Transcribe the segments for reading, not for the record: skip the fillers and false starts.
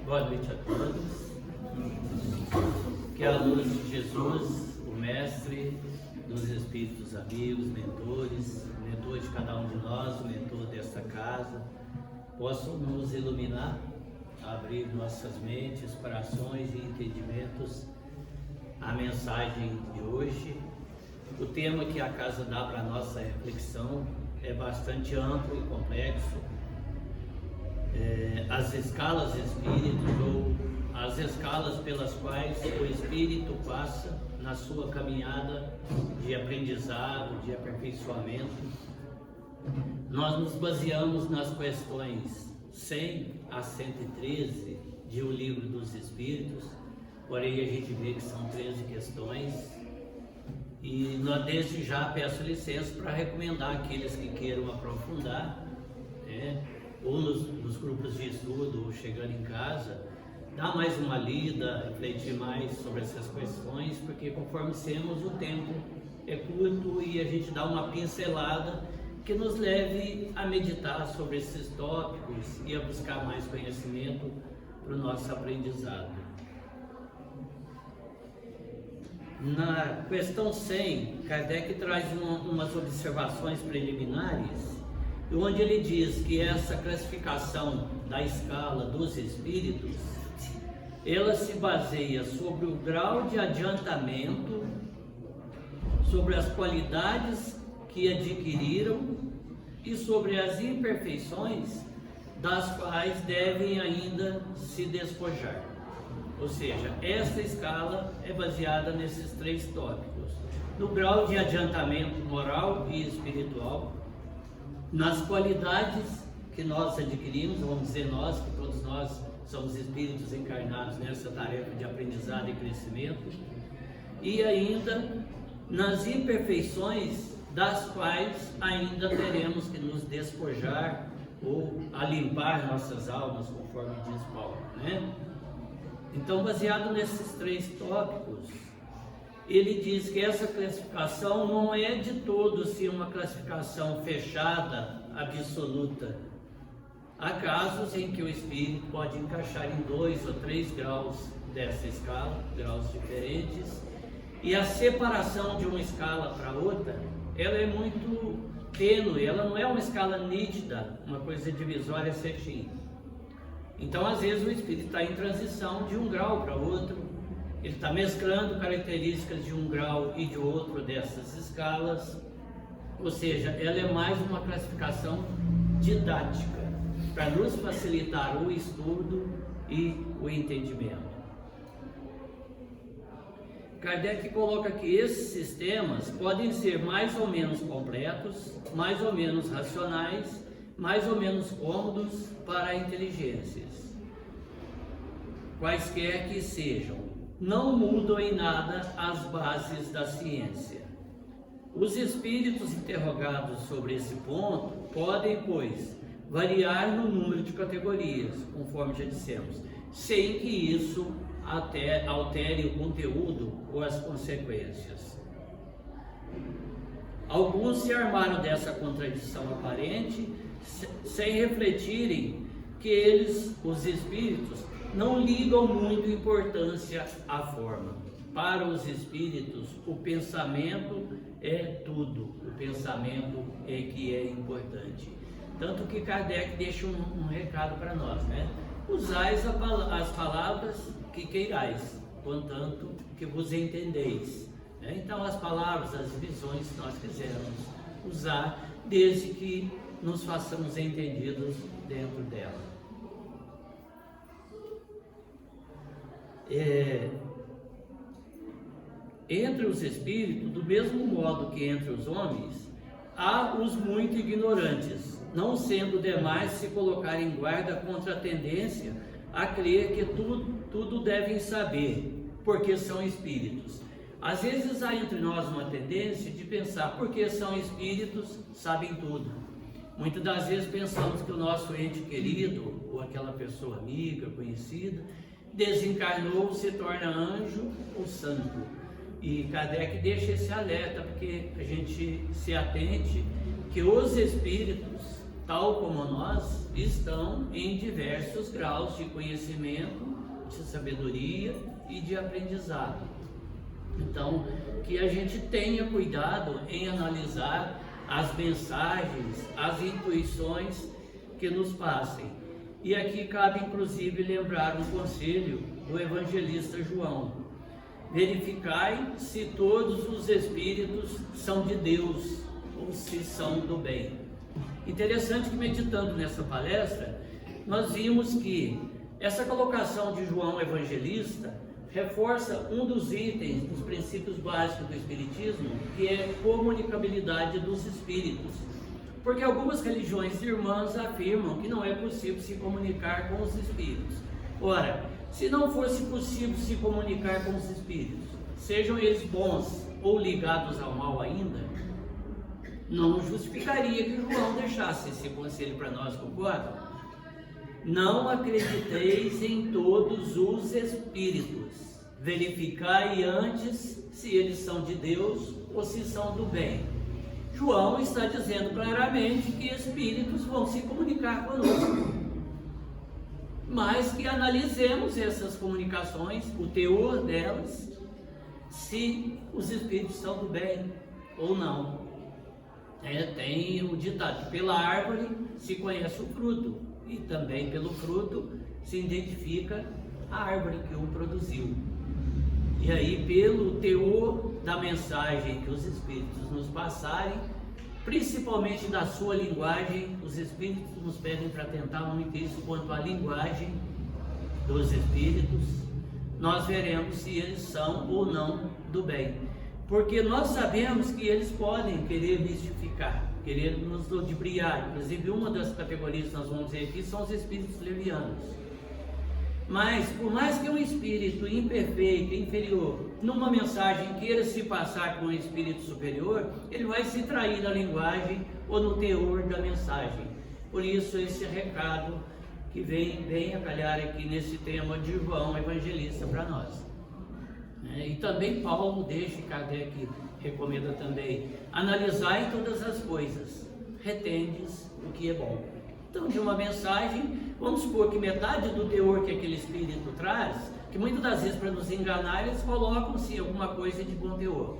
Boa noite a todos. Que a luz de Jesus, o Mestre dos Espíritos amigos, mentores, o mentor de cada um de nós, o mentor desta casa, possam nos iluminar, abrir nossas mentes, corações e entendimentos à mensagem de hoje. O tema que a casa dá para a nossa reflexão é bastante amplo e complexo. As escalas espíritas, ou as escalas pelas quais o espírito passa na sua caminhada de aprendizado, de aperfeiçoamento. Nós nos baseamos nas questões 100 a 113 de O Livro dos Espíritos, porém a gente vê que são 13 questões, e desde já peço licença para recomendar aqueles que queiram aprofundar, ou nos grupos de estudo, ou chegando em casa, dar mais uma lida, refletir mais sobre essas questões, porque conforme temos o tempo é curto e a gente dá uma pincelada que nos leve a meditar sobre esses tópicos e a buscar mais conhecimento para o nosso aprendizado. Na questão 100, Kardec traz umas observações preliminares, onde ele diz que essa classificação da escala dos espíritos, ela se baseia sobre o grau de adiantamento, sobre as qualidades que adquiriram e sobre as imperfeições das quais devem ainda se despojar. Ou seja, essa escala é baseada nesses três tópicos: no grau de adiantamento moral e espiritual, nas qualidades que nós adquirimos, vamos dizer nós, que todos nós somos espíritos encarnados nessa tarefa de aprendizado e crescimento, e ainda nas imperfeições das quais ainda teremos que nos despojar ou a limpar nossas almas, conforme diz Paulo, Então, baseado nesses três tópicos, ele diz que essa classificação não é de todo uma classificação fechada, absoluta. Há casos em que o espírito pode encaixar em 2 ou 3 graus dessa escala, graus diferentes, e a separação de uma escala para outra, ela é muito tênue, ela não é uma escala nítida, uma coisa divisória certinha. Então, às vezes, o espírito está em transição de um grau para outro, ele está mesclando características de um grau e de outro dessas escalas, ou seja, ela é mais uma classificação didática, para nos facilitar o estudo e o entendimento. Kardec coloca que esses sistemas podem ser mais ou menos completos, mais ou menos racionais, mais ou menos cômodos para inteligências. Quaisquer que sejam, não mudam em nada as bases da ciência. Os espíritos interrogados sobre esse ponto podem, pois, variar no número de categorias, conforme já dissemos, sem que isso altere o conteúdo ou as consequências. Alguns se armaram dessa contradição aparente, sem refletirem que eles, os espíritos, não ligam muito importância à forma. Para os espíritos, o pensamento é tudo, o pensamento é que é importante. Tanto que Kardec deixa um recado para nós, Usais as palavras que queirais, contanto que vos entendeis. Então, as palavras, as visões que nós quisermos usar, desde que nos façamos entendidos dentro dela. Entre os espíritos, do mesmo modo que entre os homens, há os muito ignorantes, não sendo demais se colocar em guarda contra a tendência a crer que tudo devem saber, porque são espíritos. Às vezes há entre nós uma tendência de pensar, porque são espíritos, sabem tudo. Muitas das vezes pensamos que o nosso ente querido, ou aquela pessoa amiga, conhecida, desencarnou, se torna anjo ou santo. E Kardec deixa esse alerta, porque a gente se atente que os espíritos tal como nós, estão em diversos graus de conhecimento, de sabedoria e de aprendizado. Então, que a gente tenha cuidado em analisar as mensagens, as intuições que nos passem. E aqui cabe inclusive lembrar um conselho do evangelista João: verificai se todos os espíritos são de Deus ou se são do bem. Interessante que, meditando nessa palestra, nós vimos que essa colocação de João Evangelista reforça um dos itens dos princípios básicos do Espiritismo, que é comunicabilidade dos espíritos. Porque algumas religiões irmãs afirmam que não é possível se comunicar com os espíritos. Ora, se não fosse possível se comunicar com os espíritos, sejam eles bons ou ligados ao mal ainda, não justificaria que João deixasse esse conselho para nós, concorda? Não acrediteis em todos os espíritos, verificai antes se eles são de Deus ou se são do bem. João está dizendo claramente que espíritos vão se comunicar conosco, mas que analisemos essas comunicações, o teor delas, se os espíritos são do bem ou não. Tem o ditado que pela árvore se conhece o fruto, e também pelo fruto se identifica a árvore que o produziu. E aí, pelo teor da mensagem que os espíritos nos passarem, principalmente da sua linguagem, os espíritos nos pedem para tentar muito isso quanto à linguagem dos espíritos, nós veremos se eles são ou não do bem. Porque nós sabemos que eles podem querer mistificar, querer nos ludibriar. Inclusive, uma das categorias que nós vamos ver aqui são os espíritos levianos. Mas, por mais que um espírito imperfeito, inferior, numa mensagem queira se passar com um espírito superior, ele vai se trair na linguagem ou no teor da mensagem. Por isso, esse recado que vem a calhar aqui nesse tema de João Evangelista para nós. E também Paulo deixa, Kardec recomenda também: analisai todas as coisas, retendes o que é bom. Então, de uma mensagem, vamos supor que metade do teor que aquele espírito traz, que muitas das vezes para nos enganar eles colocam sim alguma coisa de bom teor,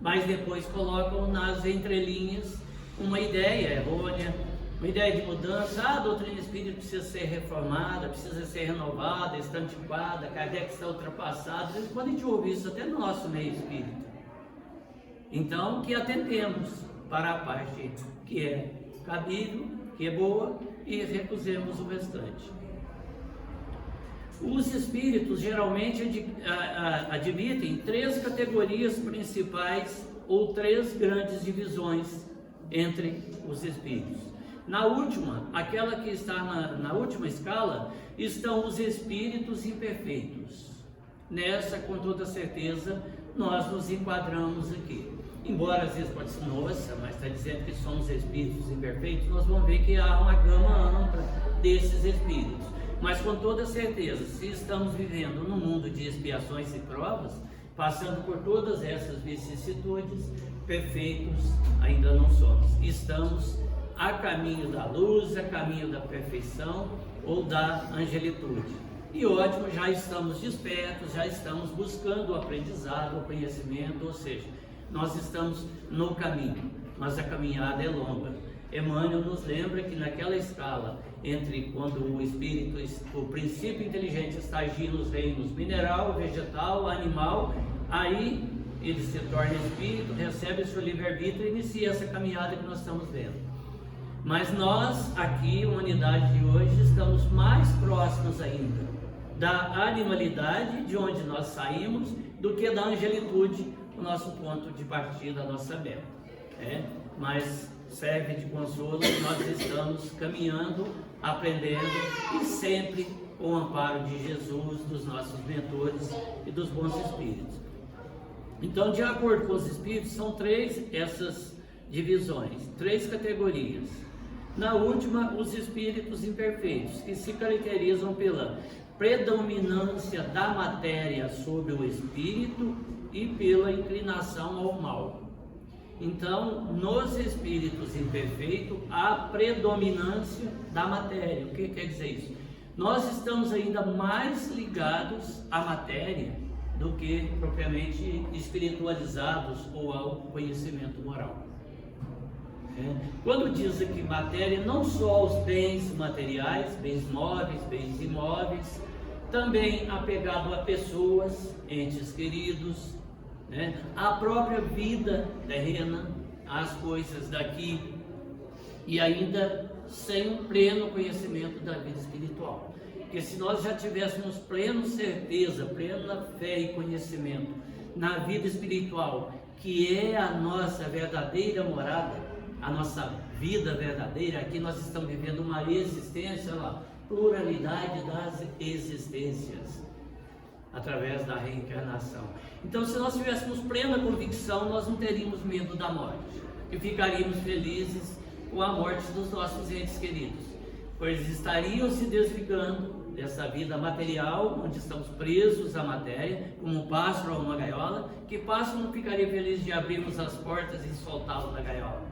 mas depois colocam nas entrelinhas uma ideia errônea, uma ideia de mudança. A doutrina espírita precisa ser reformada, precisa ser renovada, está antiquada, Kardec está ultrapassado. Eles podem te ouvir isso até no nosso meio espírita. Então, que atendemos para a parte que é cabível, que é boa, e recusemos o restante. Os espíritos geralmente admitem três categorias principais ou três grandes divisões entre os espíritos. Na última, aquela que está na última escala, estão os espíritos imperfeitos. Nessa, com toda certeza, nós nos enquadramos aqui. Embora às vezes pode ser, nossa, mas está dizendo que somos espíritos imperfeitos, nós vamos ver que há uma gama ampla desses espíritos. Mas com toda certeza, se estamos vivendo num mundo de expiações e provas, passando por todas essas vicissitudes, perfeitos ainda não somos. Estamos a caminho da luz, a caminho da perfeição ou da angelitude. E ótimo, já estamos despertos, já estamos buscando o aprendizado, o conhecimento, ou seja, nós estamos no caminho, mas a caminhada é longa. Emmanuel nos lembra que naquela escala, entre quando o espírito, o princípio inteligente está agindo nos reinos mineral, vegetal, animal, aí ele se torna espírito, recebe o seu livre-arbítrio e inicia essa caminhada que nós estamos vendo. Mas nós, aqui, humanidade de hoje, estamos mais próximos ainda da animalidade, de onde nós saímos, do que da angelitude, o nosso ponto de partida, a nossa meta. Mas serve de consolo, nós estamos caminhando, aprendendo e sempre com o amparo de Jesus, dos nossos mentores e dos bons espíritos. Então, de acordo com os espíritos, são três essas divisões, três categorias. Na última, os espíritos imperfeitos, que se caracterizam pela predominância da matéria sobre o espírito e pela inclinação ao mal. Então, nos espíritos imperfeitos, há predominância da matéria. O que quer dizer isso? Nós estamos ainda mais ligados à matéria do que propriamente espiritualizados ou ao conhecimento moral. Quando diz aqui matéria, não só os bens materiais, bens móveis, bens imóveis, também apegado a pessoas, entes queridos, a própria vida terrena, as coisas daqui, e ainda sem um pleno conhecimento da vida espiritual. Porque se nós já tivéssemos plena certeza, plena fé e conhecimento na vida espiritual, que é a nossa verdadeira morada, a nossa vida verdadeira, aqui nós estamos vivendo uma existência, pluralidade das existências, através da reencarnação. Então, se nós tivéssemos plena convicção, nós não teríamos medo da morte e ficaríamos felizes com a morte dos nossos entes queridos, pois estariam se desligando dessa vida material, onde estamos presos à matéria, como um pássaro a uma gaiola. Que pássaro não ficaria feliz de abrirmos as portas e soltá-lo da gaiola?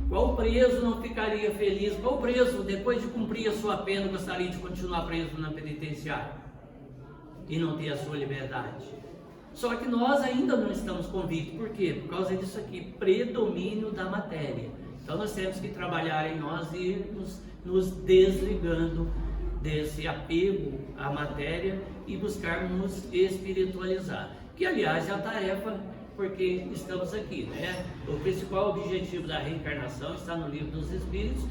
Qual preso não ficaria feliz? Qual preso, depois de cumprir a sua pena, gostaria de continuar preso na penitenciária e não ter a sua liberdade? Só que nós ainda não estamos convictos. Por quê? Por causa disso aqui, predomínio da matéria. Então nós temos que trabalhar em nós e ir nos desligando desse apego à matéria e buscar nos espiritualizar, que aliás é a tarefa, porque estamos aqui, O principal objetivo da reencarnação está no Livro dos Espíritos: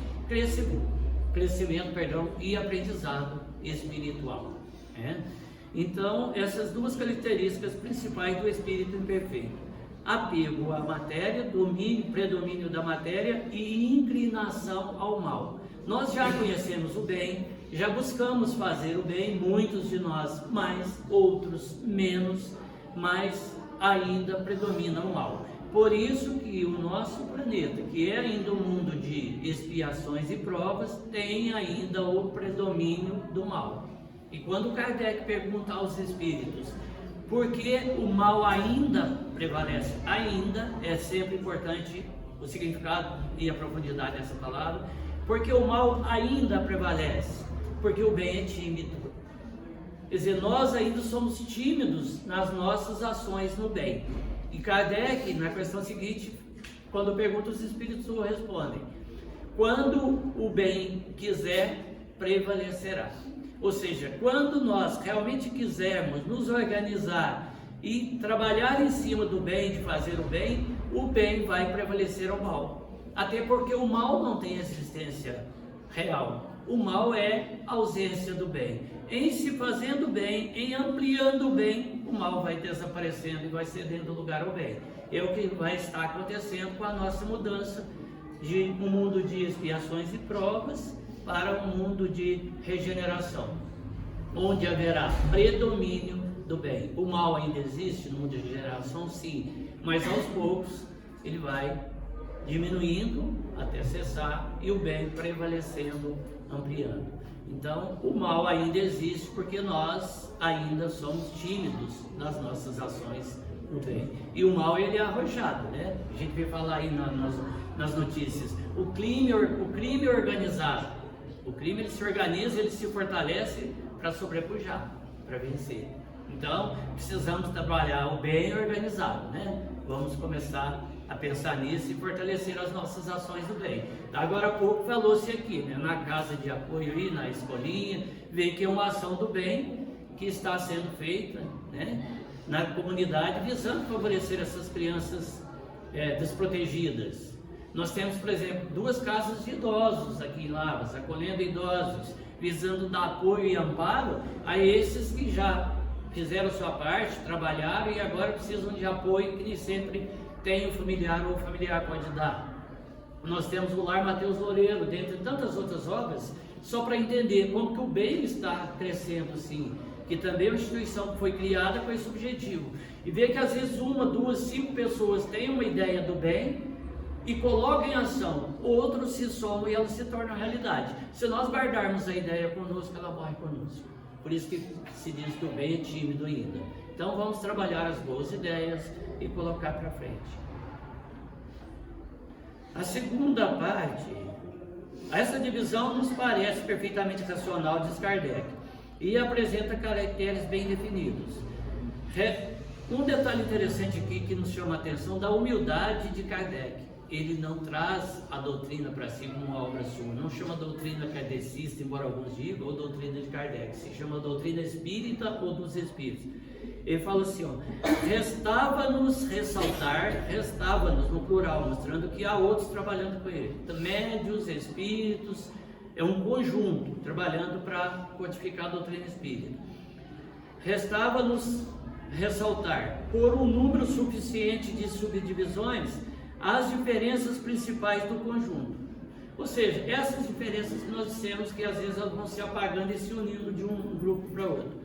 crescimento, e aprendizado espiritual, Então, essas duas características principais do espírito imperfeito: apego à matéria, predomínio da matéria e inclinação ao mal. Nós já conhecemos o bem, já buscamos fazer o bem, muitos de nós mais, outros menos, mas ainda predomina o mal. Por isso que o nosso planeta, que é ainda um mundo de expiações e provas, tem ainda o predomínio do mal. E quando Kardec pergunta aos espíritos por que o mal ainda prevalece, ainda é sempre importante o significado e a profundidade dessa palavra, porque o mal ainda prevalece, porque o bem é tímido. Quer dizer, nós ainda somos tímidos nas nossas ações no bem. E Kardec, na questão seguinte, quando pergunta, os espíritos respondem: quando o bem quiser, prevalecerá. Ou seja, quando nós realmente quisermos nos organizar e trabalhar em cima do bem, de fazer o bem vai prevalecer ao mal. Até porque o mal não tem existência real. O mal é ausência do bem. Em se fazendo bem, em ampliando o bem, o mal vai desaparecendo e vai cedendo lugar ao bem. É o que vai estar acontecendo com a nossa mudança de um mundo de expiações e provas para um mundo de regeneração, onde haverá predomínio do bem. O mal ainda existe no mundo de regeneração, sim, mas aos poucos ele vai diminuindo até cessar e o bem prevalecendo, ampliando. Então, o mal ainda existe porque nós ainda somos tímidos nas nossas ações no bem. E o mal, ele é arrojado, A gente vê falar aí nas notícias, o crime organizado. O crime, ele se organiza, ele se fortalece para sobrepujar, para vencer. Então, precisamos trabalhar o bem organizado, Vamos começar a pensar nisso e fortalecer as nossas ações do bem. Agora há pouco falou-se aqui, na casa de apoio aí, na escolinha, vê que é uma ação do bem que está sendo feita, na comunidade, visando favorecer essas crianças desprotegidas. Nós temos, por exemplo, 2 casas de idosos aqui em Lavras, acolhendo idosos, visando dar apoio e amparo a esses que já fizeram sua parte, trabalharam e agora precisam de apoio que nem sempre tem o familiar ou o familiar pode dar. Nós temos o Lar Mateus Loureiro, dentre tantas outras obras, só para entender como que o bem está crescendo assim, que também é uma instituição que foi criada com esse objetivo. E ver que às vezes 1, 2, 5 pessoas têm uma ideia do bem e colocam em ação, outros se somam e ela se torna realidade. Se nós guardarmos a ideia conosco, ela morre conosco. Por isso que se diz que o bem é tímido ainda. Então vamos trabalhar as boas ideias e colocar para frente. A segunda parte, essa divisão nos parece perfeitamente racional, diz Kardec, e apresenta caracteres bem definidos. Um detalhe interessante aqui que nos chama a atenção da humildade de Kardec. Ele não traz a doutrina para si como uma obra sua, não chama doutrina kardecista, embora alguns digam, ou doutrina de Kardec, se chama doutrina espírita ou dos espíritos. Ele fala assim, ó, restava-nos ressaltar, restava-nos no plural, mostrando que há outros trabalhando com ele, médios, espíritos, é um conjunto trabalhando para codificar a doutrina espírita. Restava-nos ressaltar, por um número suficiente de subdivisões, as diferenças principais do conjunto. Ou seja, essas diferenças que nós dissemos que às vezes elas vão se apagando e se unindo de um grupo para outro.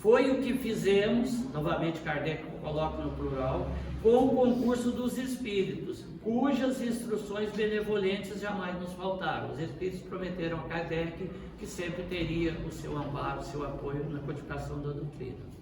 Foi o que fizemos, novamente Kardec coloca no plural, com o concurso dos espíritos, cujas instruções benevolentes jamais nos faltaram. Os espíritos prometeram a Kardec que sempre teria o seu amparo, o seu apoio na codificação da doutrina.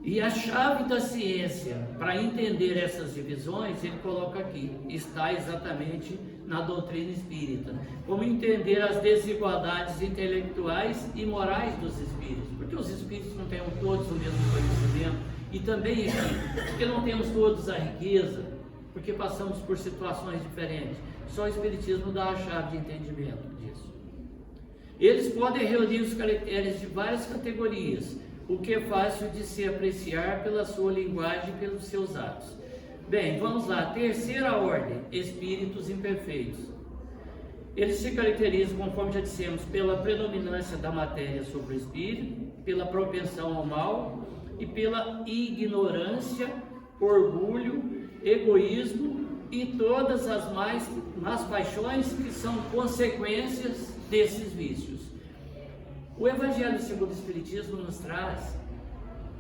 E a chave da ciência para entender essas divisões, ele coloca aqui, está exatamente na doutrina espírita. Como entender as desigualdades intelectuais e morais dos espíritos, porque os espíritos não têm todos o mesmo conhecimento, e também aqui, porque não temos todos a riqueza, porque passamos por situações diferentes. Só o espiritismo dá a chave de entendimento disso. Eles podem reunir os caracteres de várias categorias, o que é fácil de se apreciar pela sua linguagem e pelos seus atos. Bem, vamos lá. Terceira ordem, espíritos imperfeitos. Eles se caracterizam, conforme já dissemos, pela predominância da matéria sobre o espírito, pela propensão ao mal e pela ignorância, orgulho, egoísmo e todas as más paixões que são consequências desses vícios. O Evangelho segundo o Espiritismo nos traz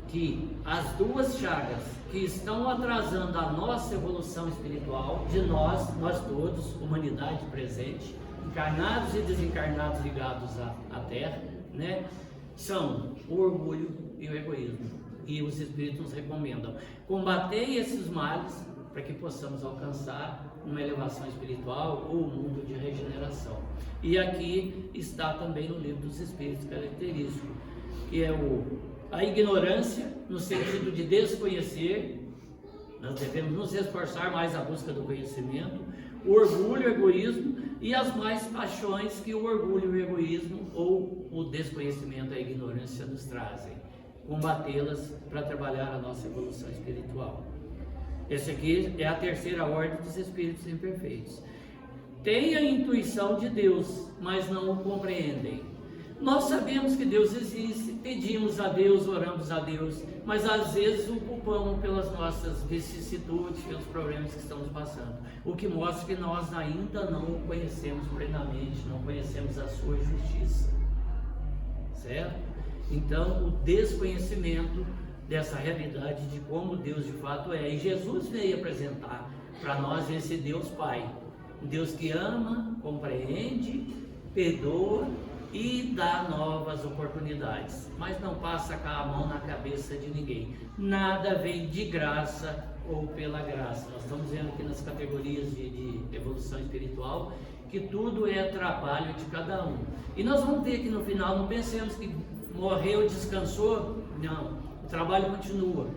que as duas chagas que estão atrasando a nossa evolução espiritual, de nós todos, humanidade presente, encarnados e desencarnados ligados à Terra, né, são o orgulho e o egoísmo. E os Espíritos nos recomendam: combatei esses males para que possamos alcançar uma elevação espiritual ou um mundo de regeneração. E aqui está também no livro dos Espíritos característico, que é a ignorância, no sentido de desconhecer. Nós devemos nos esforçar mais à busca do conhecimento, o orgulho, o egoísmo e as mais paixões que o orgulho, o egoísmo ou o desconhecimento, a ignorância nos trazem. Combatê-las para trabalhar a nossa evolução espiritual. Essa aqui é a terceira ordem dos espíritos imperfeitos. Têm a intuição de Deus, mas não o compreendem. Nós sabemos que Deus existe, pedimos a Deus, oramos a Deus, mas às vezes o culpamos pelas nossas vicissitudes, pelos problemas que estamos passando. O que mostra que nós ainda não o conhecemos plenamente, não conhecemos a sua justiça. Certo? Então, o desconhecimento dessa realidade de como Deus de fato é. E Jesus veio apresentar para nós esse Deus Pai, um Deus que ama, compreende, perdoa e dá novas oportunidades, mas não passa a mão na cabeça de ninguém. Nada vem de graça ou pela graça. Nós estamos vendo aqui nas categorias de evolução espiritual que tudo é trabalho de cada um. E nós vamos ver que no final, não pensemos que morreu, descansou. Não, o trabalho continua,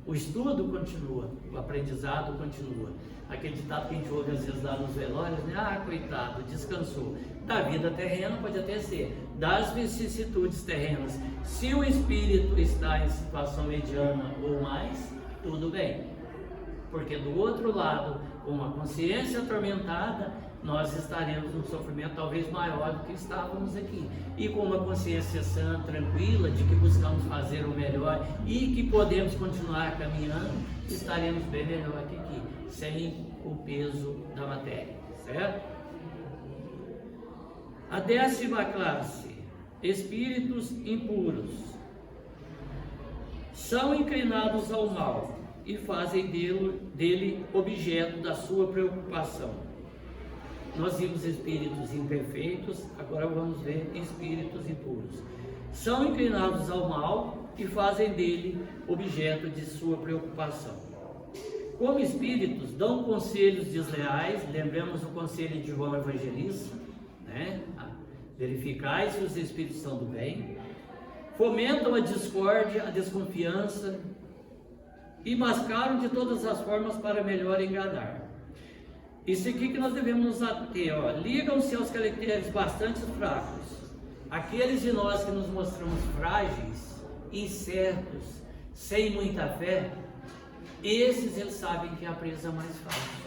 o estudo continua, o aprendizado continua. Aquele ditado que a gente ouve às vezes lá nos velórios, né? Ah, coitado, descansou. Da vida terrena pode até ser, das vicissitudes terrenas. Se o espírito está em situação mediana ou mais, tudo bem. Porque do outro lado, com uma consciência atormentada, nós estaremos num sofrimento talvez maior do que estávamos aqui. E com uma consciência sã, tranquila, de que buscamos fazer o melhor e que podemos continuar caminhando, estaremos bem melhor que aqui, sem o peso da matéria, certo? A 10ª classe, espíritos impuros, são inclinados ao mal e fazem dele objeto da sua preocupação. Nós vimos espíritos imperfeitos, agora vamos ver espíritos impuros. São inclinados ao mal e fazem dele objeto de sua preocupação. como espíritos, dão conselhos desleais, lembramos o conselho de João Evangelista, né? Verificai se os espíritos são do bem, fomentam a discórdia, a desconfiança, e mascaram de todas as formas para melhor enganar. Isso aqui que nós devemos nos ater, ó. Ligam-se aos caracteres bastante fracos, aqueles de nós que nos mostramos frágeis, incertos, sem muita fé, esses eles sabem que é a presa mais fácil.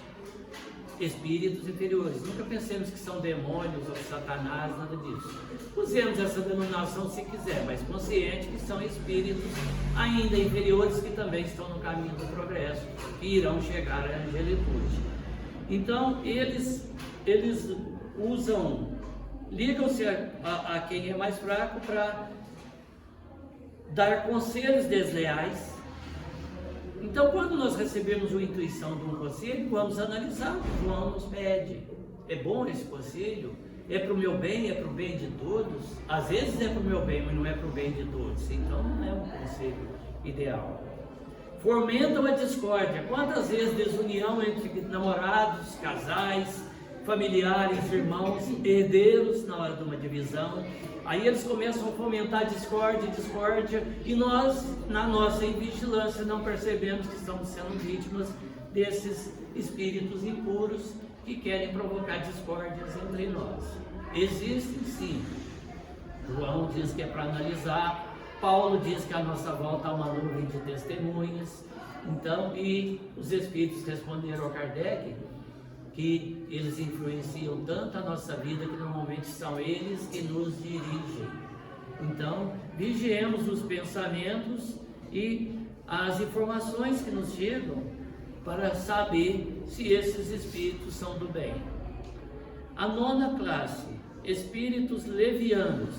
Espíritos inferiores, nunca pensemos que são demônios ou satanás, nada disso. Usemos essa denominação se quiser, mas consciente que são espíritos ainda inferiores que também estão no caminho do progresso, que irão chegar à angelitude. Então eles ligam-se a quem é mais fraco para dar conselhos desleais. Então, quando nós recebemos uma intuição de um conselho, vamos analisar o que João nos pede. É bom esse conselho? É para o meu bem? É para o bem de todos? Às vezes é para o meu bem, mas não é para o bem de todos. Então, não é um conselho ideal. Fomentam a discórdia. Quantas vezes desunião entre namorados, casais, familiares, irmãos, herdeiros na hora de uma divisão. Aí eles começam a fomentar discórdia, e nós, na nossa invigilância, não percebemos que estamos sendo vítimas desses espíritos impuros que querem provocar discórdias entre nós. Existem sim. João diz que é para analisar, Paulo diz que a nossa volta há uma nuvem de testemunhas. Então, e os espíritos responderam a Kardec que eles influenciam tanto a nossa vida que normalmente são eles que nos dirigem. Então, vigiemos os pensamentos e as informações que nos chegam para saber se esses espíritos são do bem. A nona classe, espíritos levianos,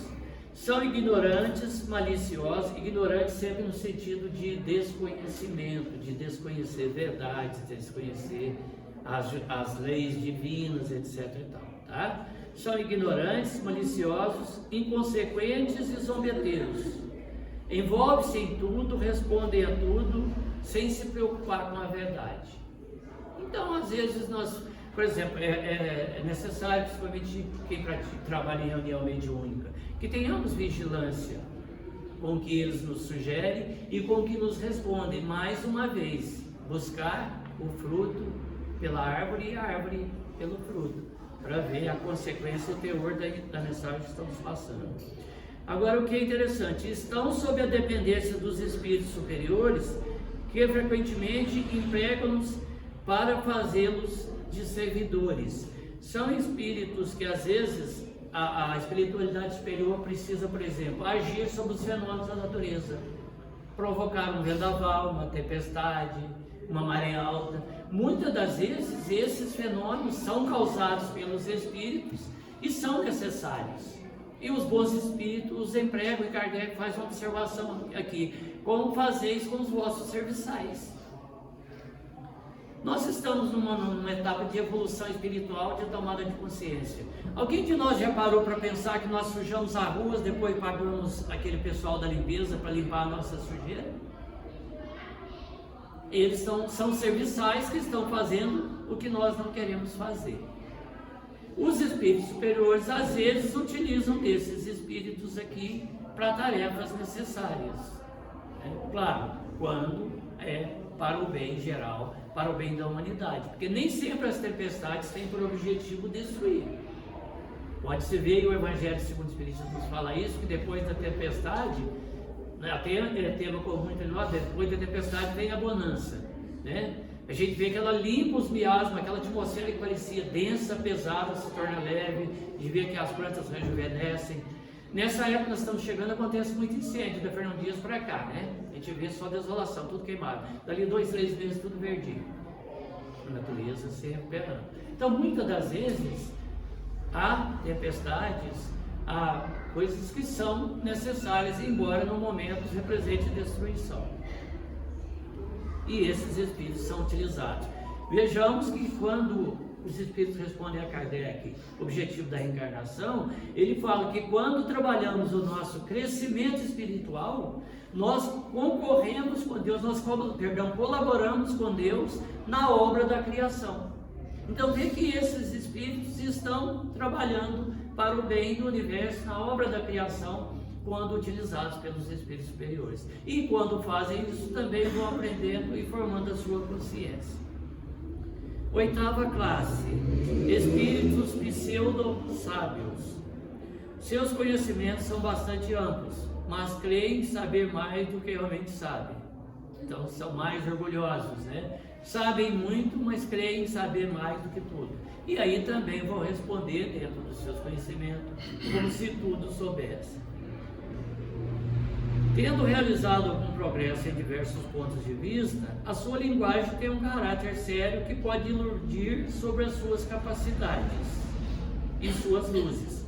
são ignorantes, maliciosos, ignorantes sempre no sentido de desconhecimento, de desconhecer verdades, desconhecer as leis divinas, etc. e tal, tá? São ignorantes, maliciosos, inconsequentes e zombeteiros. Envolvem-se em tudo, respondem a tudo, sem se preocupar com a verdade. Então, às vezes, nós, por exemplo, é necessário, principalmente quem trabalha em reunião mediúnica, que tenhamos vigilância com o que eles nos sugerem e com o que nos respondem. Mais uma vez, buscar o fruto pela árvore e a árvore pelo fruto, para ver a consequência e o teor da mensagem que estamos passando. Agora, o que é interessante, estão sob a dependência dos espíritos superiores, que frequentemente empregam-nos para fazê-los de servidores. São espíritos que às vezes a espiritualidade superior precisa, por exemplo, agir sobre os fenômenos da natureza, provocar um vendaval, uma tempestade, uma maré alta. Muitas das vezes esses fenômenos são causados pelos espíritos e são necessários. E os bons espíritos os empregam, e Kardec faz uma observação aqui: como fazeis com os vossos serviçais? Nós estamos numa etapa de evolução espiritual, de tomada de consciência. Alguém de nós já parou para pensar que nós sujamos as ruas, depois pagamos aquele pessoal da limpeza para limpar a nossa sujeira? Eles são serviçais que estão fazendo o que nós não queremos fazer. Os espíritos superiores às vezes utilizam desses espíritos aqui para tarefas necessárias. Claro, quando é para o bem geral, para o bem da humanidade, porque nem sempre as tempestades têm por objetivo destruir. Pode-se ver, e o Evangelho segundo o Espiritismo nos fala isso, que depois da tempestade, até tema comum entre nós, depois da tempestade vem a bonança, né? A gente vê que ela limpa os miasmas, aquela atmosfera que parecia densa, pesada, se torna leve, de ver que as plantas rejuvenescem. Nessa época nós estamos chegando, acontece muito incêndio, da Fernão Dias para cá, né? A gente vê só desolação, tudo queimado. Dali 2, 3 meses, tudo verdinho. A natureza se recuperando. Então, muitas das vezes, há tempestades, há coisas que são necessárias, embora no momento represente destruição. E esses espíritos são utilizados. Vejamos que quando os espíritos respondem a Kardec, o objetivo da reencarnação, ele fala que quando trabalhamos o nosso crescimento espiritual, nós concorremos com Deus, colaboramos com Deus na obra da criação. Então vê que esses espíritos estão trabalhando para o bem do universo, na obra da criação, quando utilizados pelos espíritos superiores. E quando fazem isso, também vão aprendendo e formando a sua consciência. Oitava classe, espíritos pseudo-sábios. Seus conhecimentos são bastante amplos, mas creem saber mais do que realmente sabem. Então são mais orgulhosos, né? Sabem muito, mas creem saber mais do que tudo. E aí também vão responder dentro dos seus conhecimentos, como se tudo soubesse. Tendo realizado algum progresso em diversos pontos de vista, a sua linguagem tem um caráter sério que pode iludir sobre as suas capacidades e suas luzes.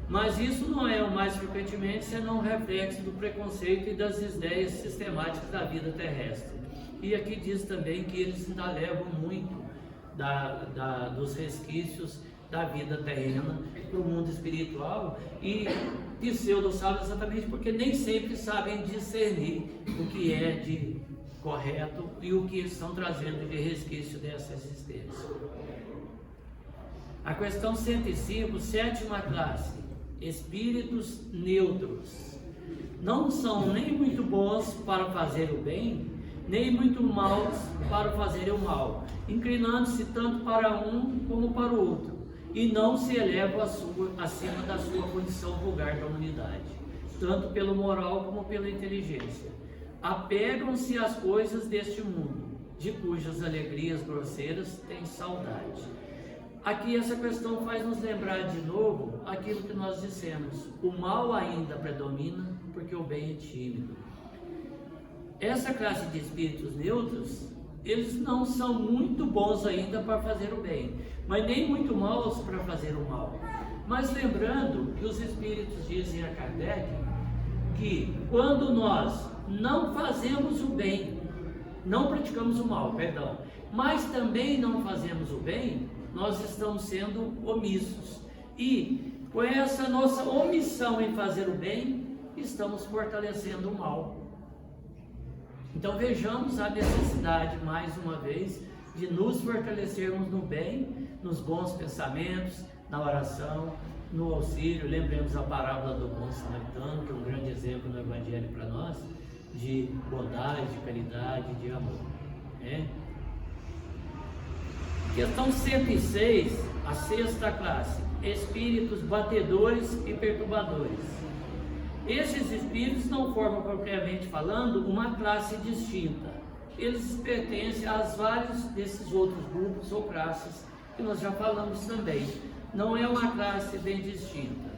Mas isso não é o mais frequentemente senão um reflexo do preconceito e das ideias sistemáticas da vida terrestre. E aqui diz também que eles ainda levam muito dos resquícios da vida terrena para o mundo espiritual, e pseudo-sábios exatamente porque nem sempre sabem discernir o que é de correto e o que estão trazendo de resquício dessa existência. A questão 105, sétima classe, espíritos neutros. Não são nem muito bons para fazer o bem, nem muito maus para fazer o mal, inclinando-se tanto para um como para o outro, e não se elevam acima da sua condição vulgar da humanidade, tanto pelo moral como pela inteligência. Apegam-se às coisas deste mundo, de cujas alegrias grosseiras têm saudade. Aqui essa questão faz nos lembrar de novo aquilo que nós dissemos: o mal ainda predomina porque o bem é tímido. Essa classe de espíritos neutros, eles não são muito bons ainda para fazer o bem, mas nem muito maus para fazer o mal. Mas lembrando que os espíritos dizem a Kardec que quando nós não fazemos o bem, não praticamos o mal, perdão, mas também não fazemos o bem, nós estamos sendo omissos. E com essa nossa omissão em fazer o bem, estamos fortalecendo o mal. Então vejamos a necessidade, mais uma vez, de nos fortalecermos no bem, nos bons pensamentos, na oração, no auxílio. Lembremos a parábola do bom samaritano, que é um grande exemplo no Evangelho para nós, de bondade, de caridade, de amor. Questão 106, a sexta classe, espíritos batedores e perturbadores. Esses espíritos não formam, propriamente falando, uma classe distinta. Eles pertencem a vários desses outros grupos ou classes que nós já falamos também. Não é uma classe bem distinta.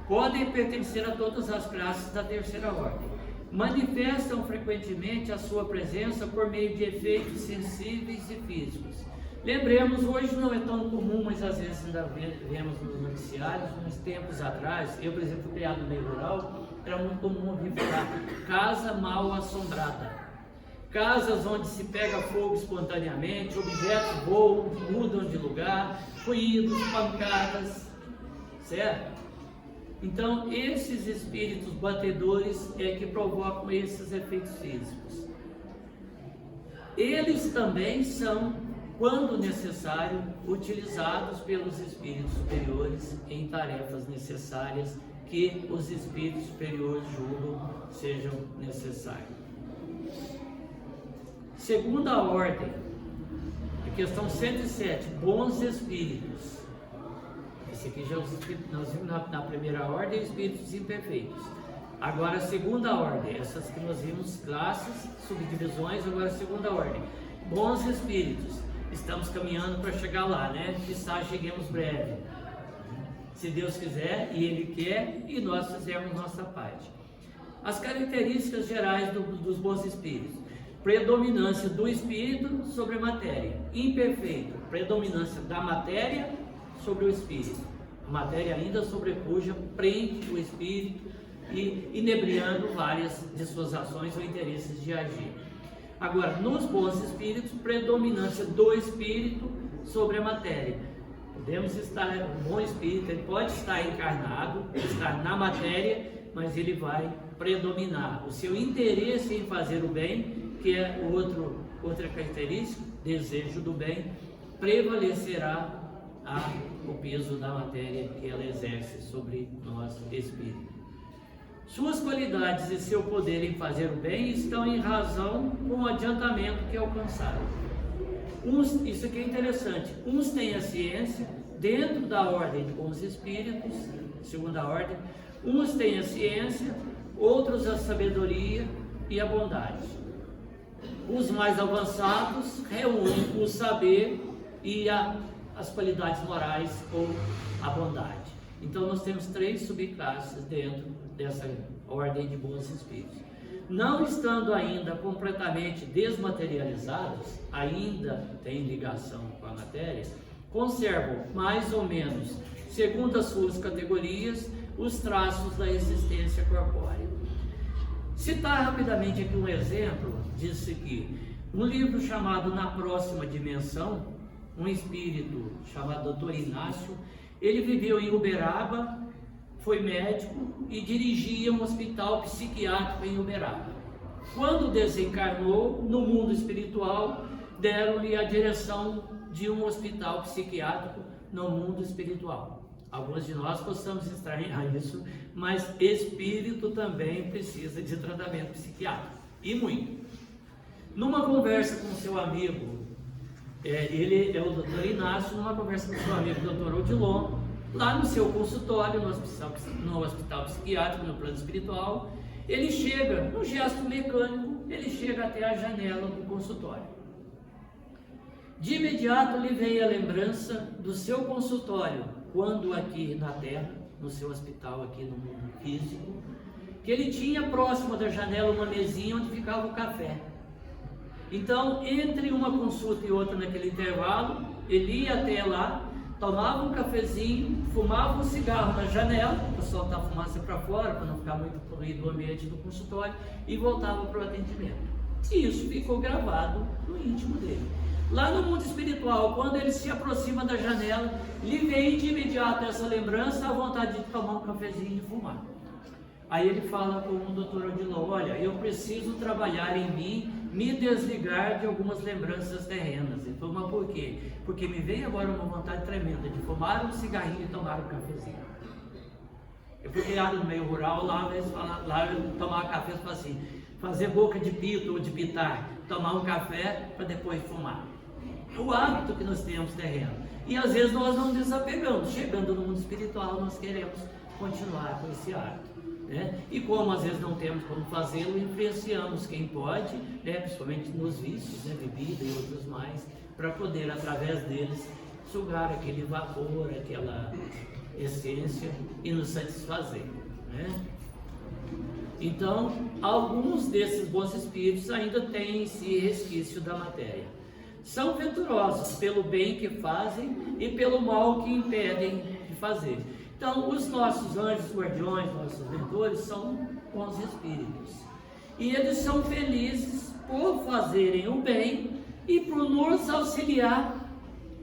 Podem pertencer a todas as classes da terceira ordem. Manifestam frequentemente a sua presença por meio de efeitos sensíveis e físicos. Lembremos, hoje não é tão comum, mas às vezes ainda vemos nos noticiários, uns tempos atrás, eu, por exemplo, criado no meio rural, era muito comum ouvir falar casa mal assombrada. Casas onde se pega fogo espontaneamente, objetos voam, mudam de lugar, ruídos, pancadas, certo? Então, esses espíritos batedores é que provocam esses efeitos físicos. Eles também são, quando necessário, utilizados pelos espíritos superiores em tarefas necessárias que os espíritos superiores julgam sejam necessárias. Segunda ordem, a questão 107, bons espíritos. Esse aqui já nós vimos na primeira ordem, espíritos imperfeitos. Agora a segunda ordem, essas que nós vimos classes, subdivisões, agora a segunda ordem, bons espíritos. Estamos caminhando para chegar lá, né? Quizá cheguemos breve, se Deus quiser e Ele quer, e nós fizermos nossa parte. As características gerais dos bons espíritos: predominância do espírito sobre a matéria, imperfeito, predominância da matéria sobre o espírito. A matéria ainda sobrepuja, prende o espírito e inebriando várias de suas ações ou interesses de agir. Agora, nos bons espíritos, predominância do espírito sobre a matéria. Podemos estar, um bom espírito, ele pode estar encarnado, estar na matéria, mas ele vai predominar. O seu interesse em fazer o bem, que é outra característica, desejo do bem, prevalecerá o peso da matéria que ela exerce sobre nós, espírito. Suas qualidades e seu poder em fazer o bem estão em razão com o adiantamento que alcançaram. Isso aqui é interessante, uns têm a ciência dentro da ordem de bons espíritos, segunda ordem, uns têm a ciência, outros a sabedoria e a bondade. Os mais avançados reúnem o saber e as qualidades morais ou a bondade. Então nós temos 3 subclasses dentro dessa ordem de bons espíritos. Não estando ainda completamente desmaterializados, ainda tem ligação com a matéria, conservam mais ou menos, segundo as suas categorias, os traços da existência corpórea. Citar rapidamente aqui um exemplo disso aqui. Um livro chamado Na Próxima Dimensão, um espírito chamado Dr. Inácio, ele viveu em Uberaba, foi médico e dirigia um hospital psiquiátrico em Uberaba. Quando desencarnou, no mundo espiritual, deram-lhe a direção de um hospital psiquiátrico no mundo espiritual. Alguns de nós possamos estranhar isso, mas espírito também precisa de tratamento psiquiátrico, e muito. Numa conversa com seu amigo, ele é o Dr. Inácio, numa conversa com seu amigo Dr. Odilon, lá no seu consultório, no hospital psiquiátrico, no plano espiritual, ele chega, num gesto mecânico, ele chega até a janela do consultório. De imediato lhe veio a lembrança do seu consultório, quando aqui na Terra, no seu hospital aqui no mundo físico, que ele tinha próximo da janela uma mesinha onde ficava o café. Então, entre uma consulta e outra naquele intervalo, ele ia até lá, tomava um cafezinho, fumava um cigarro na janela, para soltar a fumaça para fora, para não ficar muito poluído o ambiente do consultório, e voltava para o atendimento. E isso ficou gravado no íntimo dele. Lá no mundo espiritual, quando ele se aproxima da janela, lhe vem de imediato essa lembrança, a vontade de tomar um cafezinho e fumar. Aí ele fala com o Dr. Odilon: olha, eu preciso trabalhar em mim, me desligar de algumas lembranças terrenas. Ele falou: mas por quê? Porque me vem agora uma vontade tremenda de fumar um cigarrinho e tomar um cafezinho. Eu fui criado no meio rural, lá eu tomava café e falava assim, fazer boca de pito ou de pitar, tomar um café para depois fumar. É o hábito que nós temos terreno. E às vezes nós não desapegamos. Chegando no mundo espiritual, nós queremos continuar com esse hábito. Né? E como às vezes não temos como fazê-lo, influenciamos quem pode, né? Principalmente nos vícios, né? Bebida e outros mais, para poder através deles sugar aquele vapor, aquela essência e nos satisfazer, né? Então, alguns desses bons espíritos ainda têm em si resquício da matéria. São venturosos pelo bem que fazem e pelo mal que impedem de fazer. Então, os nossos anjos guardiões, nossos mentores, são bons espíritos. E eles são felizes por fazerem o bem e por nos auxiliar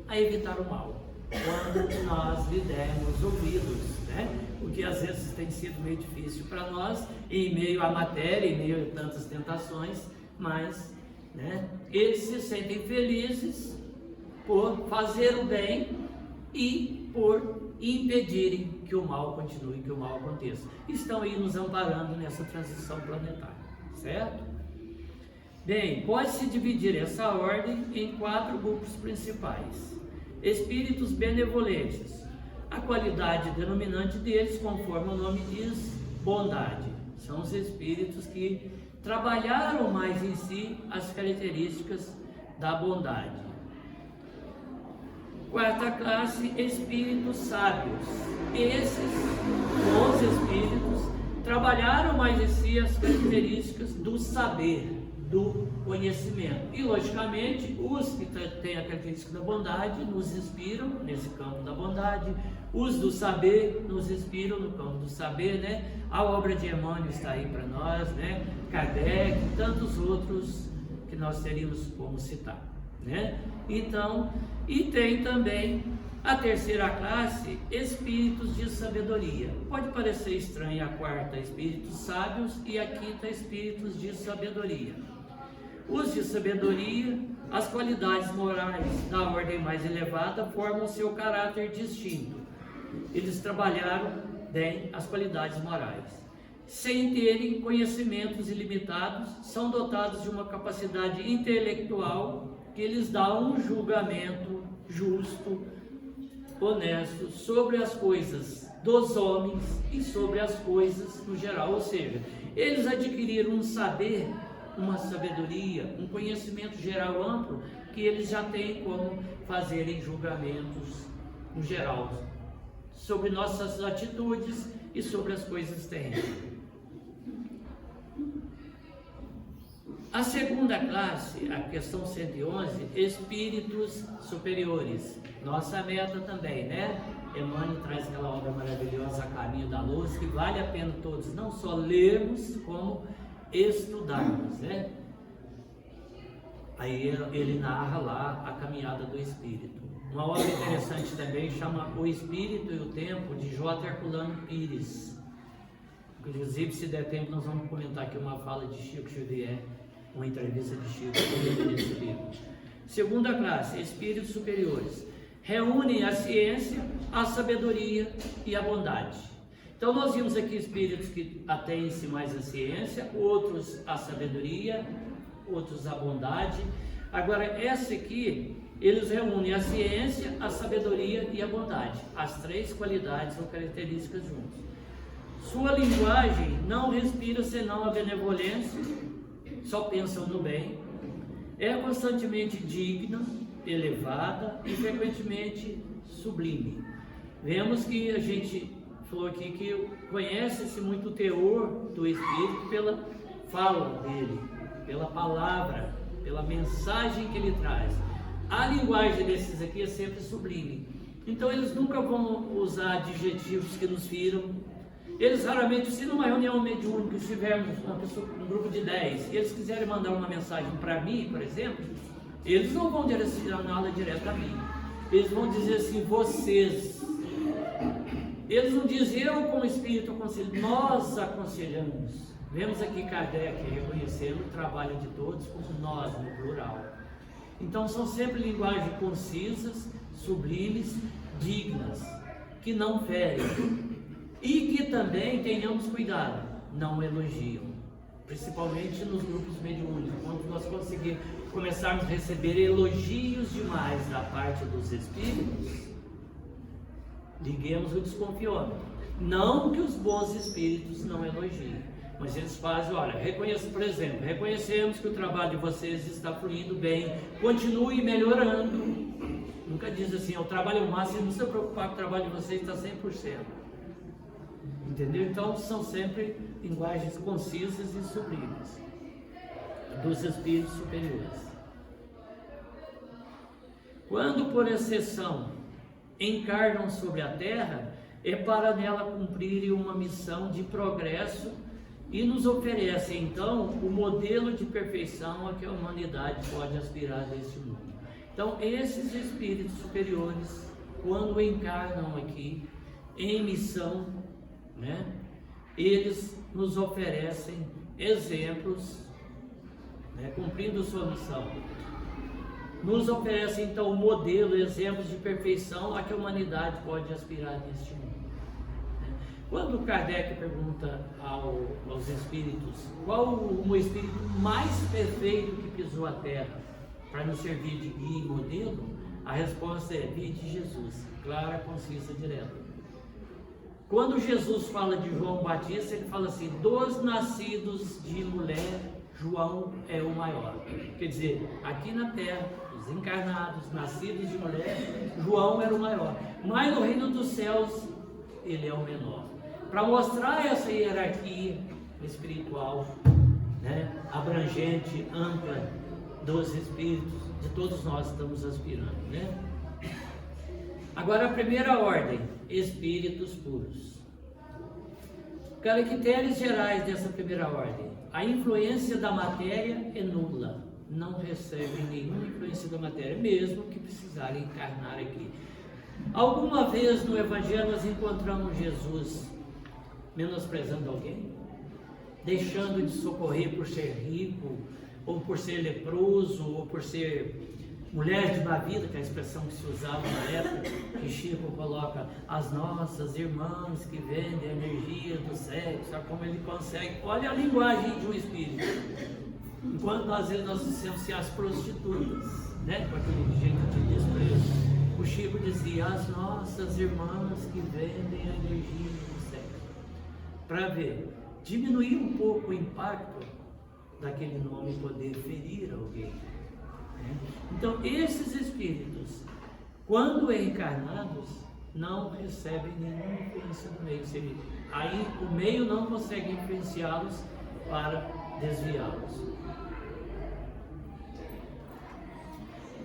a evitar o mal, quando nós lhe dermos ouvidos, né? O que às vezes tem sido meio difícil para nós, em meio à matéria, em meio a tantas tentações, mas, né, eles se sentem felizes por fazer o bem e por impedirem que o mal continue, que o mal aconteça. Estão aí nos amparando nessa transição planetária, certo? Bem, pode-se dividir essa ordem em 4 grupos principais. Espíritos benevolentes. A qualidade denominante deles, conforme o nome diz, bondade. São os espíritos que trabalharam mais em si as características da bondade. 4ª classe, espíritos sábios. Esses bons espíritos trabalharam mais em si as características do saber, do conhecimento. E, logicamente, os que têm a característica da bondade nos inspiram nesse campo da bondade. Os do saber nos inspiram no campo do saber, né? A obra de Emmanuel está aí para nós, né? Kardec e tantos outros que nós teríamos como citar. né? Então, e tem também a terceira classe, espíritos de sabedoria. Pode parecer estranho a quarta, espíritos sábios, e a quinta, espíritos de sabedoria. Os de sabedoria, as qualidades morais da ordem mais elevada formam seu caráter distinto. Eles trabalharam bem as qualidades morais. Sem terem conhecimentos ilimitados, são dotados de uma capacidade intelectual que lhes dá um julgamento justo, honesto sobre as coisas dos homens e sobre as coisas no geral. Ou seja, eles adquiriram um saber, uma sabedoria, um conhecimento geral amplo, que eles já têm como fazerem julgamentos no geral sobre nossas atitudes e sobre as coisas terrenas. A segunda classe, a questão 111, espíritos superiores. Nossa meta também, né? Emmanuel traz aquela obra maravilhosa, A Caminho da Luz, que vale a pena todos não só lermos, como estudarmos, né? Aí ele narra lá a caminhada do espírito. Uma obra interessante também chama O Espírito e o Tempo, de J. Herculano Pires. Inclusive, se der tempo, nós vamos comentar aqui uma fala de Chico Xavier, uma entrevista de Chico nesse livro. Segunda classe, espíritos superiores. Reúnem a ciência, a sabedoria e a bondade. Então nós vimos aqui espíritos que atêm-se mais à ciência, outros à sabedoria, outros à bondade. Agora essa aqui, eles reúnem a ciência, a sabedoria e a bondade. As três qualidades ou características juntas. Sua linguagem não respira senão a benevolência, só pensam no bem, é constantemente digna, elevada e frequentemente sublime. Vemos que a gente falou aqui que conhece-se muito o teor do Espírito pela fala dele, pela palavra, pela mensagem que ele traz. A linguagem desses aqui é sempre sublime. Então eles nunca vão usar adjetivos que nos firam. Eles raramente, se numa reunião mediúnica estivermos um grupo de 10 e eles quiserem mandar uma mensagem para mim, por exemplo, eles não vão direcioná-la direto a mim. Eles vão dizer assim, vocês. Eles não dizem eu como espírito aconselho, nós aconselhamos. Vemos aqui Kardec reconhecendo o trabalho de todos como nós, no plural. Então são sempre linguagens concisas, sublimes, dignas, que não ferem. E que também tenhamos cuidado, não elogiam, principalmente nos grupos mediúnicos, quando nós começarmos a receber elogios demais da parte dos espíritos, liguemos o desconfiômetro. Não que os bons espíritos não elogiem, mas eles fazem, olha, por exemplo, reconhecemos que o trabalho de vocês está fluindo bem, continue melhorando. Nunca diz assim, o trabalho é o máximo, não se preocupar que o trabalho de vocês está 100%. Entendeu? Então são sempre linguagens concisas e sublimes dos espíritos superiores. Quando por exceção encarnam sobre a terra, é para nela cumprirem uma missão de progresso e nos oferecem então o modelo de perfeição a que a humanidade pode aspirar deste mundo. Então esses espíritos superiores, quando encarnam aqui em missão, né, eles nos oferecem exemplos, né, cumprindo sua missão. Nos oferecem então o modelo, exemplos de perfeição a que a humanidade pode aspirar neste mundo. Quando Kardec pergunta aos espíritos qual o espírito mais perfeito que pisou a terra para nos servir de guia e modelo, a resposta é: vide Jesus, clara, concisa, direta. Quando Jesus fala de João Batista, ele fala assim: dos nascidos de mulher, João é o maior. Quer dizer, aqui na terra, os encarnados, nascidos de mulher, João era o maior. Mas no reino dos céus, ele é o menor. Para mostrar essa hierarquia espiritual, né, abrangente, ampla dos espíritos, de todos nós estamos aspirando, né? Agora a primeira ordem, espíritos puros. Caracteres gerais dessa primeira ordem: a influência da matéria é nula, não recebem nenhuma influência da matéria, mesmo que precisarem encarnar aqui. Alguma vez no Evangelho nós encontramos Jesus menosprezando alguém? Deixando de socorrer por ser rico, ou por ser leproso, ou por ser mulher de má vida, que é a expressão que se usava na época, que Chico coloca as nossas irmãs que vendem a energia do sexo, como ele consegue. Olha a linguagem de um espírito. Enquanto às vezes nós dissemos as prostitutas, né, com aquele jeito de desprezo. O Chico dizia as nossas irmãs que vendem a energia do sexo. Para ver, diminuir um pouco o impacto daquele nome poder ferir alguém. Então, esses espíritos, quando encarnados, não recebem nenhuma influência do meio. Aí o meio não consegue influenciá-los para desviá-los.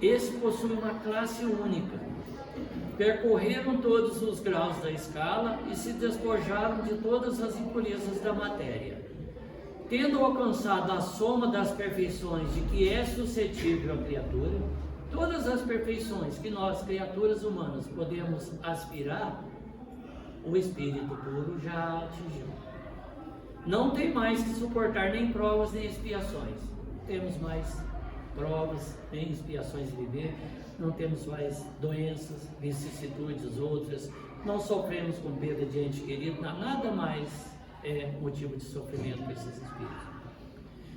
Esse possui uma classe única. Percorreram todos os graus da escala e se despojaram de todas as impurezas da matéria. Tendo alcançado a soma das perfeições de que é suscetível a criatura, todas as perfeições que nós, criaturas humanas, podemos aspirar, o Espírito puro já atingiu. Não tem mais que suportar nem provas nem expiações. Temos mais provas nem expiações de viver, não temos mais doenças, vicissitudes outras, não sofremos com perda de ente querido, nada mais é motivo de sofrimento para esses espíritos.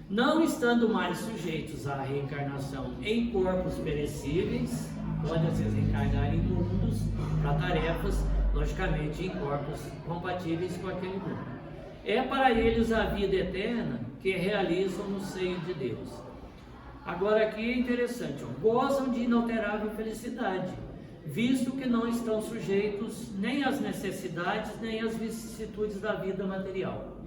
Não estando mais sujeitos à reencarnação em corpos perecíveis, pode às vezes encarnar em mundos para tarefas, logicamente em corpos compatíveis com aquele mundo. É para eles a vida eterna que realizam no seio de Deus. Agora aqui é interessante, gozam de inalterável felicidade, visto que não estão sujeitos nem às necessidades, nem às vicissitudes da vida material.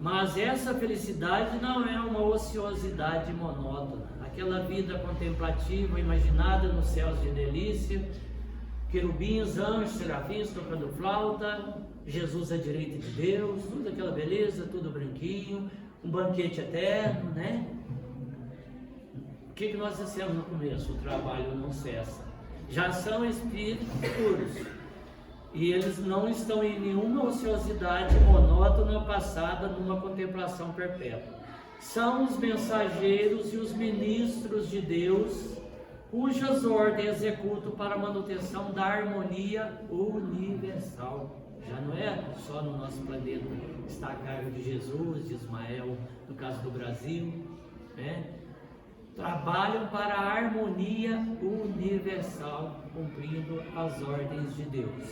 Mas essa felicidade não é uma ociosidade monótona, aquela vida contemplativa, imaginada nos céus de delícia, querubins, anjos, serafins tocando flauta, Jesus à direita de Deus, tudo aquela beleza, tudo branquinho, um banquete eterno, né? O que nós dissemos no começo? O trabalho não cessa. Já são espíritos puros e eles não estão em nenhuma ociosidade monótona passada numa contemplação perpétua. São os mensageiros e os ministros de Deus, cujas ordens executam para a manutenção da harmonia universal. Já não é só no nosso planeta, está a cargo de Jesus, de Ismael, no caso do Brasil, né? Trabalham para a harmonia universal, cumprindo as ordens de Deus.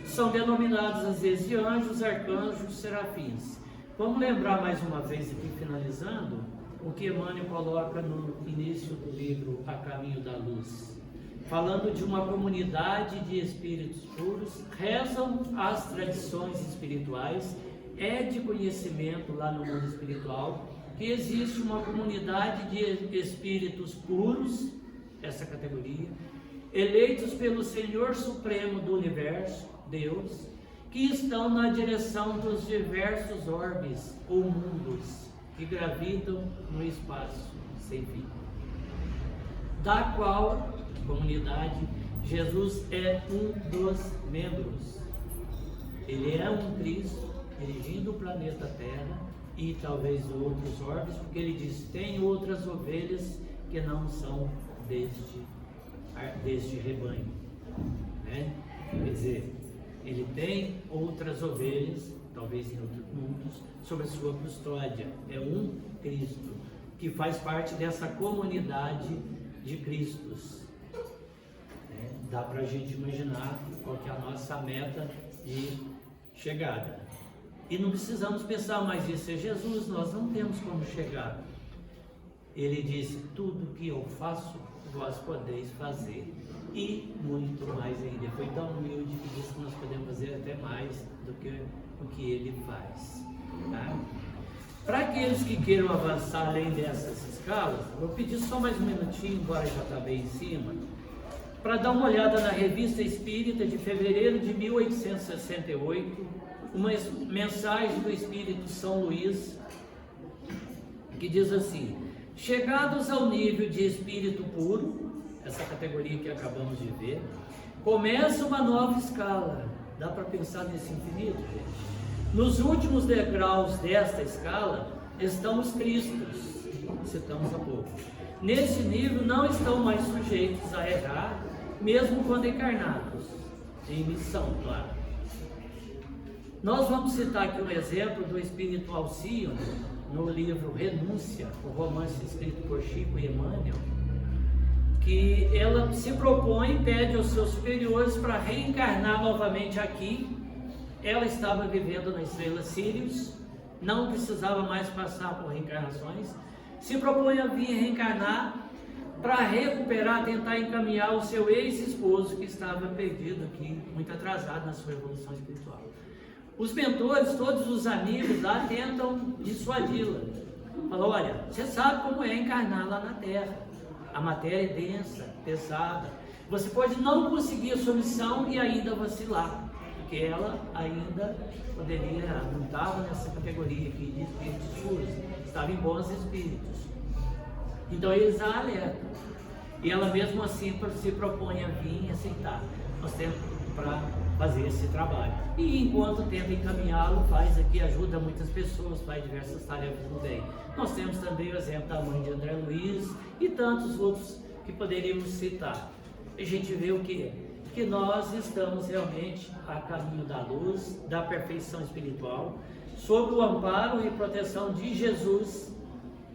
São denominados às vezes de anjos, arcanjos, serafins. Vamos lembrar mais uma vez aqui, finalizando, o que Emmanuel coloca no início do livro A Caminho da Luz. Falando de uma comunidade de espíritos puros, rezam as tradições espirituais, é de conhecimento lá no mundo espiritual, que existe uma comunidade de espíritos puros, essa categoria, eleitos pelo Senhor Supremo do Universo, Deus, que estão na direção dos diversos orbes ou mundos que gravitam no espaço sem fim. Da qual comunidade Jesus é um dos membros. Ele é um Cristo dirigindo o planeta Terra e talvez outros orbes, porque ele diz, tem outras ovelhas que não são deste rebanho, né? Quer dizer, ele tem outras ovelhas, talvez em outros mundos, sob a sua custódia. É um Cristo que faz parte dessa comunidade de Cristos, né? Dá para a gente imaginar qual que é a nossa meta de chegada. E não precisamos pensar, mas isso é Jesus, nós não temos como chegar. Ele disse, tudo que eu faço, vós podeis fazer, e muito mais ainda. Foi tão humilde que disse que nós podemos fazer até mais do que o que ele faz. Tá? Para aqueles que queiram avançar além dessas escalas, vou pedir só mais um minutinho, embora já está bem em cima, para dar uma olhada na Revista Espírita de fevereiro de 1868, uma mensagem do Espírito São Luís, que diz assim: Chegados ao nível de espírito puro, essa categoria que acabamos de ver, começa uma nova escala. Dá para pensar nesse infinito, gente? Nos últimos degraus desta escala estão os Cristos, citamos há pouco. Nesse nível não estão mais sujeitos a errar, mesmo quando encarnados, em missão, claro. Nós vamos citar aqui um exemplo do espírito Alcíone, no livro Renúncia, o romance escrito por Chico e Emmanuel, que ela se propõe e pede aos seus superiores para reencarnar novamente aqui. Ela estava vivendo na estrela Sírius, não precisava mais passar por reencarnações, se propõe a vir reencarnar para recuperar, tentar encaminhar o seu ex-esposo que estava perdido aqui, muito atrasado na sua evolução espiritual. Os mentores, todos os amigos lá tentam dissuadi-la. Falam, olha, você sabe como é encarnar lá na Terra. A matéria é densa, pesada. Você pode não conseguir a sua missão e ainda vacilar, porque ela ainda poderia, não estava nessa categoria aqui de espíritos puros, estava em bons espíritos. Então eles a alertam. E ela mesmo assim se propõe a vir e aceitar. Nós temos para fazer esse trabalho. E enquanto tenta encaminhá-lo, faz aqui, ajuda muitas pessoas, faz diversas tarefas no bem. Nós temos também o exemplo da mãe de André Luiz e tantos outros que poderíamos citar. A gente vê o que? Que nós estamos realmente a caminho da luz, da perfeição espiritual, sob o amparo e proteção de Jesus,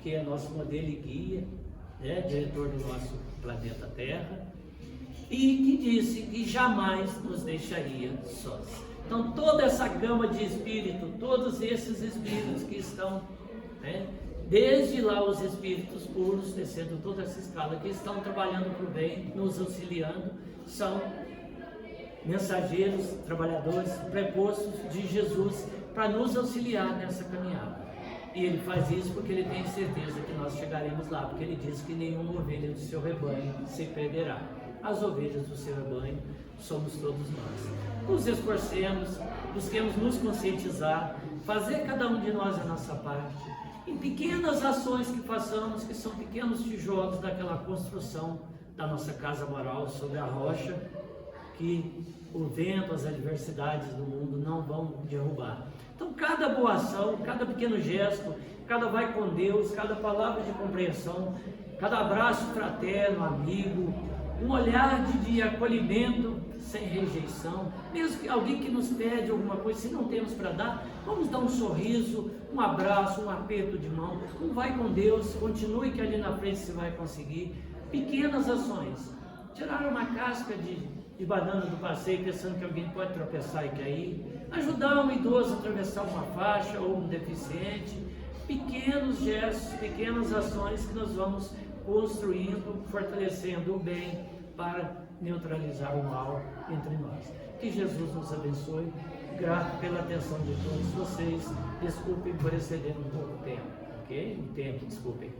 que é nosso modelo e guia, né, diretor do nosso planeta Terra, e que disse que jamais nos deixaria sós. Então toda essa gama de espírito, todos esses espíritos que estão, né, desde lá os espíritos puros, descendo toda essa escala, que estão trabalhando para o bem, nos auxiliando, são mensageiros, trabalhadores, prepostos de Jesus para nos auxiliar nessa caminhada. E ele faz isso porque ele tem certeza que nós chegaremos lá, porque ele diz que nenhuma ovelha do seu rebanho se perderá. As ovelhas do seu rebanho somos todos nós. Nos esforcemos, busquemos nos conscientizar, fazer cada um de nós a nossa parte, em pequenas ações que façamos, que são pequenos tijolos daquela construção da nossa casa moral sobre a rocha, que o vento, as adversidades do mundo não vão derrubar. Então cada boa ação, cada pequeno gesto, cada vai com Deus, cada palavra de compreensão, cada abraço fraterno, amigo, um olhar de acolhimento sem rejeição, mesmo que alguém que nos pede alguma coisa, se não temos para dar, vamos dar um sorriso, um abraço, um aperto de mão, um vai com Deus, continue que ali na frente você vai conseguir. Pequenas ações, tirar uma casca de banana do passeio pensando que alguém pode tropeçar e cair, ajudar um idoso a atravessar uma faixa ou um deficiente, pequenos gestos, pequenas ações que nós vamos construindo, fortalecendo o bem para neutralizar o mal entre nós. Que Jesus nos abençoe, grato pela atenção de todos vocês, desculpem por exceder um pouco o tempo, ok? O tempo, desculpem.